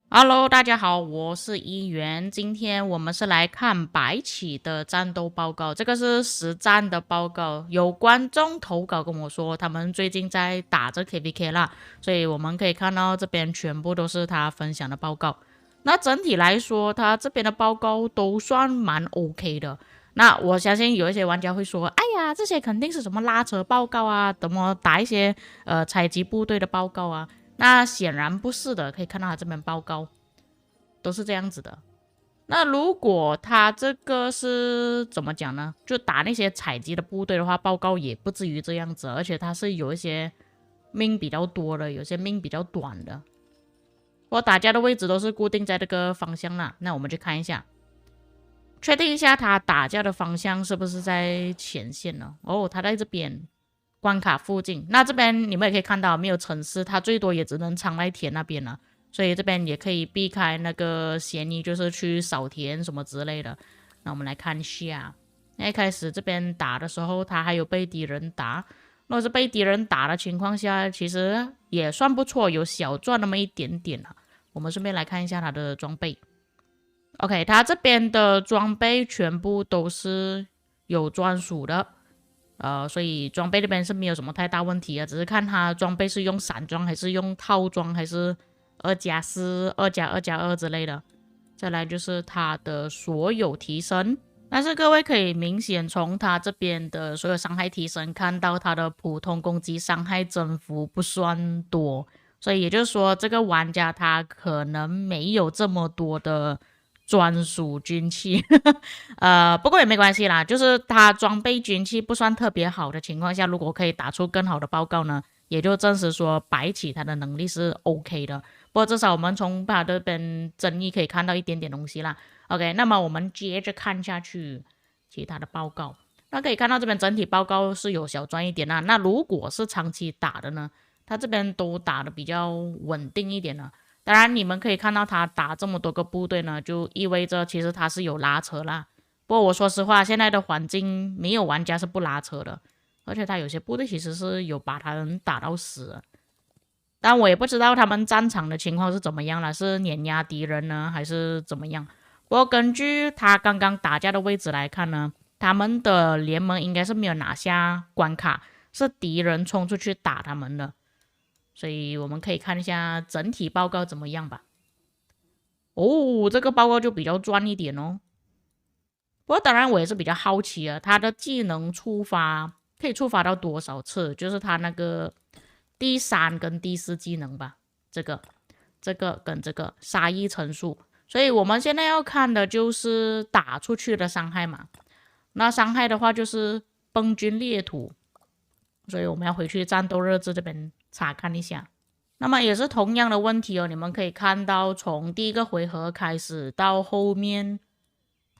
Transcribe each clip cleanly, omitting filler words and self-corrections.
Hello，大家好，我是一元。今天我们是来看白起的战斗报告，这个是实战的报告。有观众投稿跟我说，他们最近在打着 KVK 啦，所以我们可以看到这边全部都是他分享的报告。那整体来说，他这边的报告都算蛮 OK 的。那我相信有一些玩家会说，哎呀，这些肯定是什么拉扯报告啊，怎么打一些采集部队的报告啊。那显然不是的，可以看到他这边报告都是这样子的。那如果他这个是怎么讲呢？就打那些采集的部队的话，报告也不至于这样子，而且他是有一些命比较多的，有些命比较短的。我打架的位置都是固定在这个方向啦，那我们去看一下，确定一下他打架的方向是不是在前线呢？哦，他在这边关卡附近。那这边你们也可以看到，没有城市，它最多也只能藏在田那边了。所以这边也可以避开那个嫌疑，就是去扫田什么之类的。那我们来看一下，那一开始这边打的时候，他还有被敌人打。如果是被敌人打的情况下，其实也算不错，有小赚那么一点点了。我们顺便来看一下他的装备。OK，他这边的装备全部都是有专属的，所以装备这边是没有什么太大问题的，只是看他装备是用散装还是用套装，还是2+4、2+2+2之类的。再来就是他的所有提升，但是各位可以明显从他这边的所有伤害提升看到他的普通攻击伤害增幅不算多，所以也就是说这个玩家他可能没有这么多的专属军器，不过也没关系啦，就是他装备军器不算特别好的情况下，如果可以打出更好的报告呢，也就证实说白起他的能力是 OK 的。不过至少我们从他这边争议可以看到一点点东西啦。OK，那么我们接着看下去其他的报告。那可以看到这边整体报告是有小赚一点啦。那如果是长期打的呢，他这边都打的比较稳定一点了。当然，你们可以看到他打这么多个部队呢，就意味着其实他是有拉扯啦。不过我说实话，现在的环境没有玩家是不拉扯的，而且他有些部队其实是有把他人打到死的。但我也不知道他们战场的情况是怎么样了，是碾压敌人呢，还是怎么样？不过根据他刚刚打架的位置来看呢，他们的联盟应该是没有拿下关卡，是敌人冲出去打他们的。所以我们可以看一下整体报告怎么样吧。哦，这个报告就比较赚一点哦。不过当然我也是比较好奇啊，他的技能触发可以触发到多少次？就是他那个第3跟第4技能吧，这个跟这个杀意乘数。所以我们现在要看的就是打出去的伤害嘛。那伤害的话就是崩军裂土，所以我们要回去战斗日志这边查看一下。那么也是同样的问题哦，你们可以看到从第一个回合开始到后面，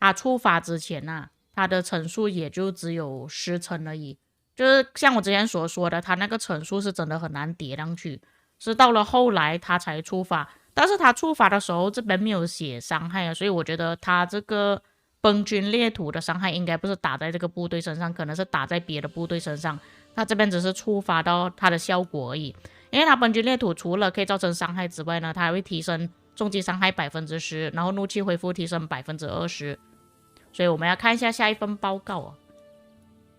它触发之前啊，它的乘数也就只有10层而已。就是像我之前所说的，它那个乘数是真的很难叠上去，是到了后来它才触发。但是它触发的时候这边没有写伤害啊，所以我觉得它这个崩军裂土的伤害应该不是打在这个部队身上，可能是打在别的部队身上。它这边只是触发到它的效果而已。因为它崩军裂土除了可以造成伤害之外呢，它还会提升重击伤害10%，然后怒气恢复提升20%。所以我们要看一下下一份报告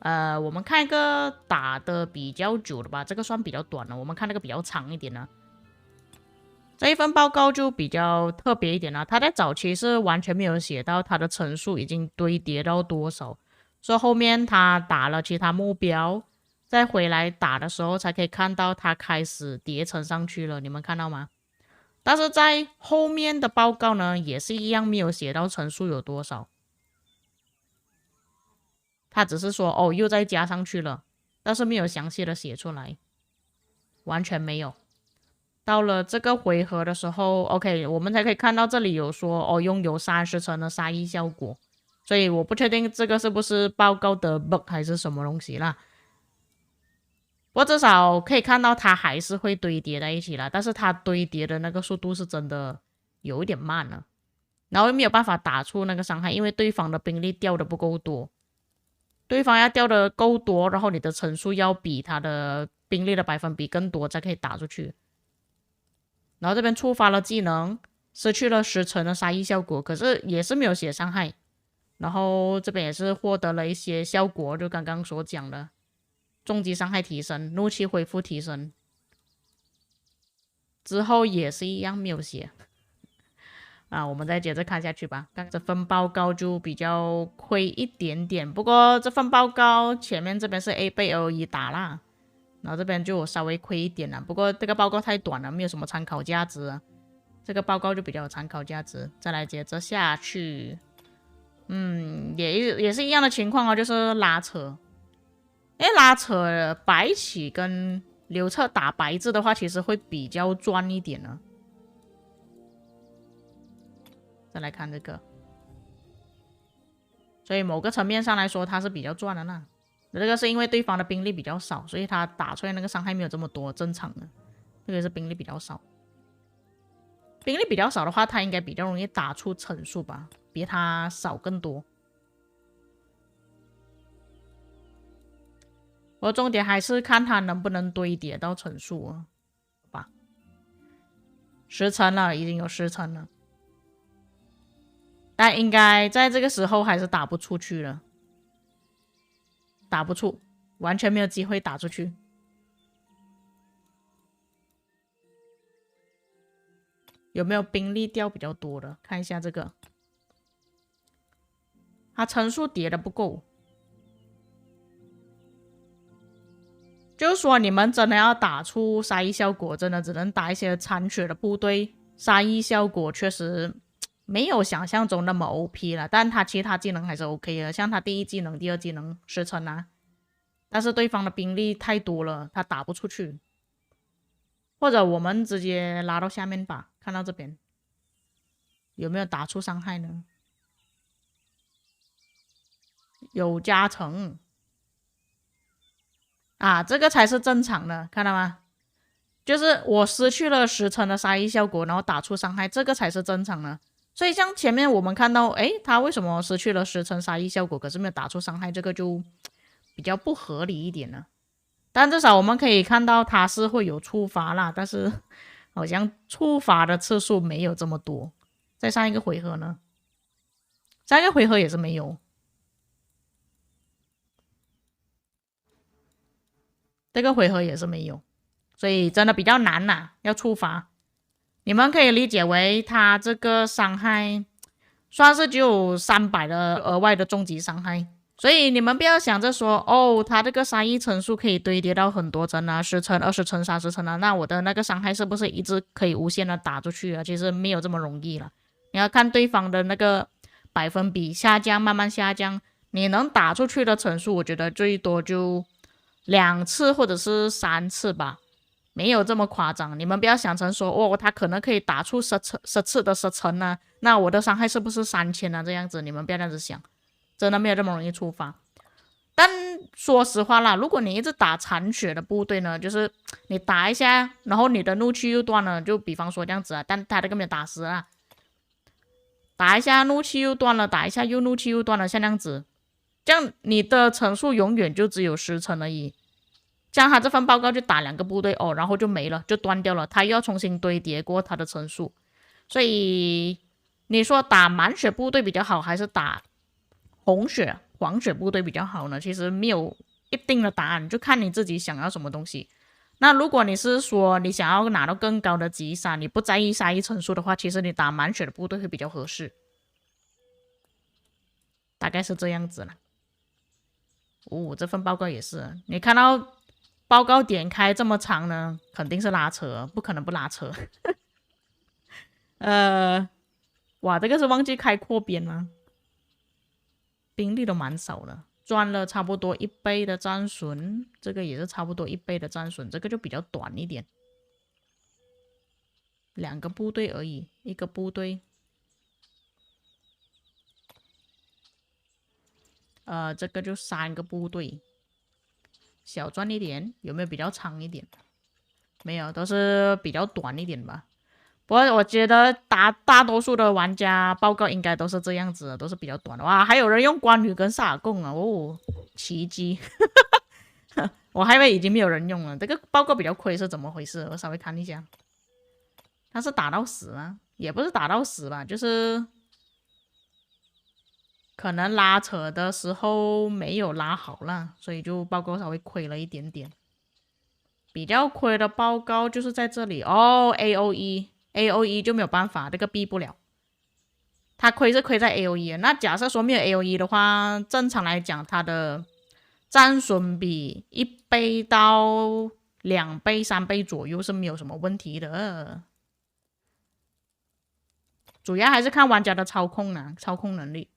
哦。我们看一个打的比较久的吧，这个算比较短了。我们看那个比较长一点的。这一份报告就比较特别一点了，它在早期是完全没有写到它的层数已经堆叠到多少，所以后面他打了其他目标，再回来打的时候才可以看到它开始叠层上去了，你们看到吗？但是在后面的报告呢，也是一样没有写到层数有多少，他只是说哦又再加上去了，但是没有详细的写出来，完全没有。到了这个回合的时候 ，OK， 我们才可以看到这里有说哦，拥有30层的杀意效果，所以我不确定这个是不是报告的 bug 还是什么东西啦。不过至少可以看到它还是会堆叠在一起啦，但是它堆叠的那个速度是真的有一点慢了，然后又没有办法打出那个伤害，因为对方的兵力掉的不够多，对方要掉的够多，然后你的层数要比他的兵力的百分比更多才可以打出去。然后这边触发了技能，失去了10成的杀意效果，可是也是没有血伤害。然后这边也是获得了一些效果，就刚刚所讲的重击伤害提升，怒气恢复提升。之后也是一样没有血啊，我们再接着看下去吧。这份报告就比较亏一点点，不过这份报告前面这边是 A 被 L1 打啦，然后这边就稍微亏一点了。不过这个报告太短了，没有什么参考价值啊。这个报告就比较有参考价值。再来接着下去，也是一样的情况哦，就是拉扯。拉扯白起跟刘彻打白字的话，其实会比较赚一点呢。再来看这个，所以某个层面上来说，他是比较赚的啦。这个是因为对方的兵力比较少，所以他打出来那个伤害没有这么多，正常的。这个是兵力比较少，兵力比较少的话，他应该比较容易打出层数吧，比他少更多。我重点还是看他能不能堆叠到层数啊，好吧？10层了，已经有10层了，但应该在这个时候还是打不出去了，打不出，完全没有机会打出去。有没有兵力掉比较多的？看一下这个，它层数叠的不够。就是说，你们真的要打出杀意效果，真的只能打一些残血的部队。杀意效果确实没有想象中那么 OP 了，但他其他技能还是 OK 的，像他第一技能、第二技能10层啊。但是对方的兵力太多了，他打不出去。或者我们直接拉到下面吧，看到这边有没有打出伤害呢？有加成。啊，这个才是正常的，看到吗？就是我失去了10层的杀意效果，然后打出伤害，这个才是正常的。所以像前面我们看到，诶，他为什么失去了10层杀意效果，可是没有打出伤害，这个就比较不合理一点了。但至少我们可以看到他是会有触发啦，但是好像触发的次数没有这么多。在上一个回合呢，上一个回合也是没有。这个回合也是没有，所以真的比较难啦，要触发。你们可以理解为他这个伤害算是只有300的额外的重击伤害，所以你们不要想着说哦，他这个杀意层数可以堆叠到很多层啊，10层、20层、30层啊，那我的那个伤害是不是一直可以无限的打出去啊？其实没有这么容易了，你要看对方的那个百分比下降，慢慢下降，你能打出去的层数，我觉得最多就2次或者是3次吧，没有这么夸张。你们不要想成说，哦，他可能可以打出10次的10层呢，那我的伤害是不是3000呢？这样子，你们不要这样子想，真的没有这么容易触发。但说实话啦，如果你一直打残血的部队呢，就是你打一下，然后你的怒气又断了，就比方说这样子啊，但他这个没有打死啊，打一下怒气又断了，打一下又怒气又断了，像这样子。这样你的层数永远就只有10层而已。这样他这份报告就打2个部队哦，然后就没了，就断掉了。他又要重新堆叠过他的层数。所以你说打满血部队比较好，还是打红血、黄血部队比较好呢？其实没有一定的答案，就看你自己想要什么东西。那如果你是说你想要拿到更高的击杀，你不在意杀意层数的话，其实你打满血的部队会比较合适。大概是这样子了。哦，这份报告也是，你看到报告点开这么长呢，肯定是拉扯，不可能不拉扯。哇，这个是忘记开扩编吗？兵力都蛮少的，赚了差不多1倍的战损，这个也是差不多1倍的战损，这个就比较短一点，2个部队而已，一个部队。这个就3个部队，小赚一点，有没有比较长一点？没有，都是比较短一点吧。不过我觉得大多数的玩家报告应该都是这样子的，都是比较短的。哇，还有人用关羽跟萨尔贡啊，哦，奇迹！我还以为已经没有人用了。这个报告比较亏是怎么回事？我稍微看一下，他是打到死啊，也不是打到死吧，就是可能拉扯的时候没有拉好啦，所以就报告稍微亏了一点点。比较亏的报告就是在这里哦，AOE 就没有办法，这个避不了。它亏是亏在 AOE， 那假设说没有 AOE 的话，正常来讲它的战损比1倍到2倍、3倍左右是没有什么问题的。主要还是看玩家的操控呢，操控能力。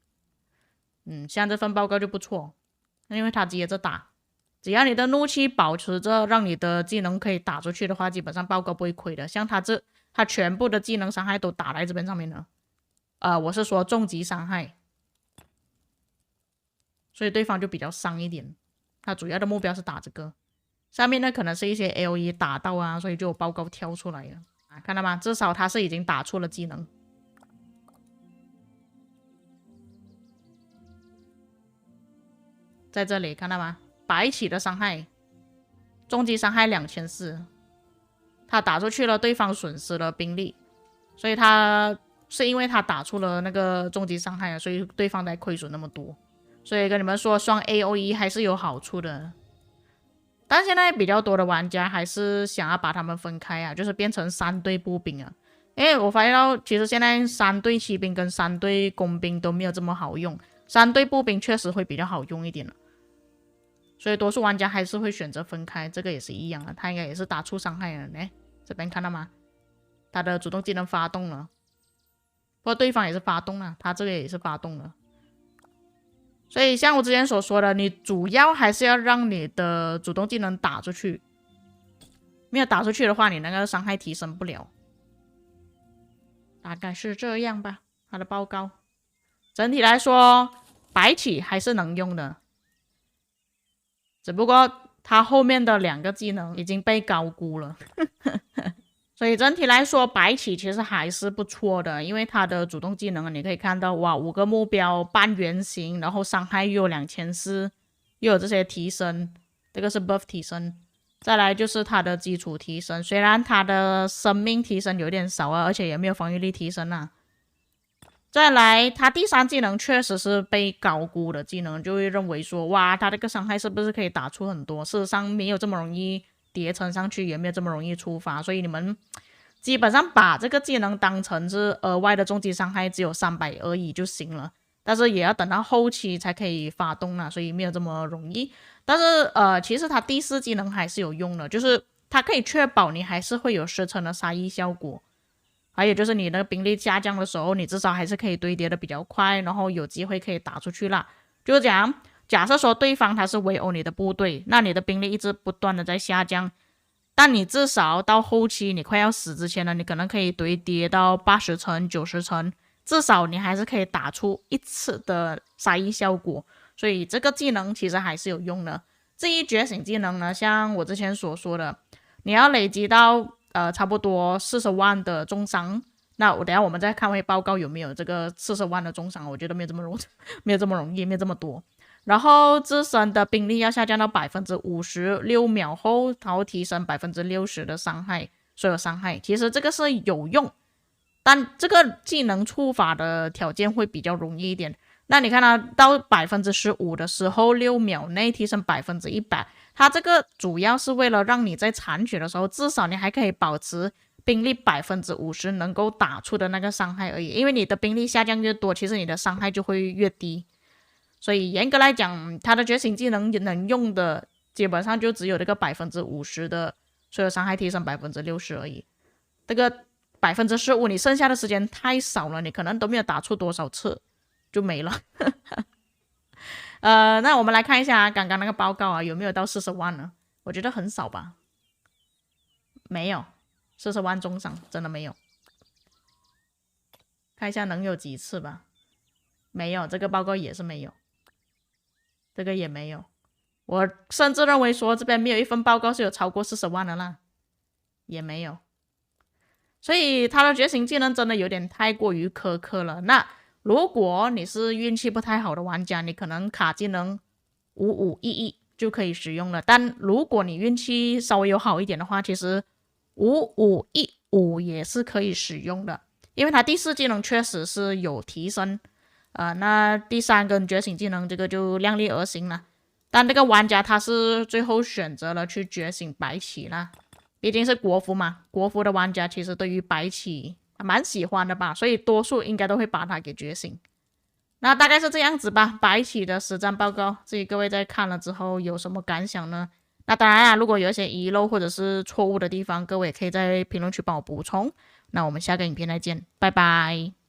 像这份报告就不错，因为它接着打，只要你的怒气保持着，让你的技能可以打出去的话，基本上报告不会亏的。像他全部的技能伤害都打在这边上面了。我是说重击伤害，所以对方就比较伤一点。他主要的目标是打这个，上面呢可能是一些 LE 打到啊，所以就有报告跳出来了啊，看到吗？至少他是已经打出了技能。在这里看到吗？白起的伤害，重击伤害2400，他打出去了，对方损失了兵力，所以他是因为他打出了那个重击伤害啊，所以对方才亏损那么多。所以跟你们说，双 AOE 还是有好处的。但现在比较多的玩家还是想要把他们分开啊，就是变成3队步兵啊。因为我发现到，其实现在3队骑兵跟3队工兵都没有这么好用，3队步兵确实会比较好用一点了。所以多数玩家还是会选择分开，这个也是一样的，他应该也是打出伤害了。这边看到吗？他的主动技能发动了，不过对方也是发动了，他这个也是发动了。所以像我之前所说的，你主要还是要让你的主动技能打出去，没有打出去的话，你那个伤害提升不了。大概是这样吧，他的报告。整体来说，白起还是能用的，只不过他后面的2个技能已经被高估了。所以整体来说，白起其实还是不错的，因为他的主动技能你可以看到，哇，5个目标半圆形，然后伤害又有2400，又有这些提升，这个是 buff 提升。再来就是他的基础提升，虽然他的生命提升有点少啊，而且也没有防御力提升啊。再来，他第3技能确实是被高估的技能，就会认为说，哇，他这个伤害是不是可以打出很多？事实上没有这么容易叠乘上去，也没有这么容易触发，所以你们基本上把这个技能当成是额外的重击伤害，只有300而已就行了。但是也要等到后期才可以发动了，所以没有这么容易。但是其实它第4技能还是有用的，就是它可以确保你还是会有10层的杀意效果。还有就是你的兵力下降的时候，你至少还是可以堆叠的比较快，然后有机会可以打出去啦。就是讲，假设说对方他是围殴你的部队，那你的兵力一直不断的在下降，但你至少到后期你快要死之前呢，你可能可以堆叠到80层、90层，至少你还是可以打出1次的杀意效果。所以这个技能其实还是有用的。至于觉醒技能呢，像我之前所说的，你要累积到差不多40万的重伤，那等一下我们再看回报告有没有这个40万的重伤，我觉得没有这么容易，没有这么多。然后自身的兵力要下降到50%，6秒后它会提升60%的伤害，所有伤害。其实这个是有用，但这个技能触发的条件会比较容易一点。那你看到15%的时候，6秒内提升100%，它这个主要是为了让你在残血的时候，至少你还可以保持兵力50%能够打出的那个伤害而已。因为你的兵力下降越多，其实你的伤害就会越低。所以严格来讲，它的觉醒技能能用的基本上就只有这个50%的所有伤害提升60%而已。这个15%，你剩下的时间太少了，你可能都没有打出多少次就没了。那我们来看一下刚刚那个报告啊，有没有到40万呢？我觉得很少吧，没有40万重伤，真的没有。看一下能有几次吧，没有，这个报告也是没有，这个也没有。我甚至认为说这边没有一份报告是有超过40万的啦，也没有。所以他的觉醒技能真的有点太过于苛刻了。那如果你是运气不太好的玩家，你可能卡技能5511就可以使用了。但如果你运气稍微有好一点的话，其实5515也是可以使用的。因为他第4技能确实是有提升，那第3跟觉醒技能这个就量力而行了。但这个玩家他是最后选择了去觉醒白起啦，毕竟是国服嘛，国服的玩家其实对于白起蛮喜欢的吧，所以多数应该都会把它给觉醒。那大概是这样子吧，白起的实战报告，至于各位在看了之后有什么感想呢？那当然啊，如果有一些遗漏或者是错误的地方，各位也可以在评论区帮我补充。那我们下个影片再见，拜拜。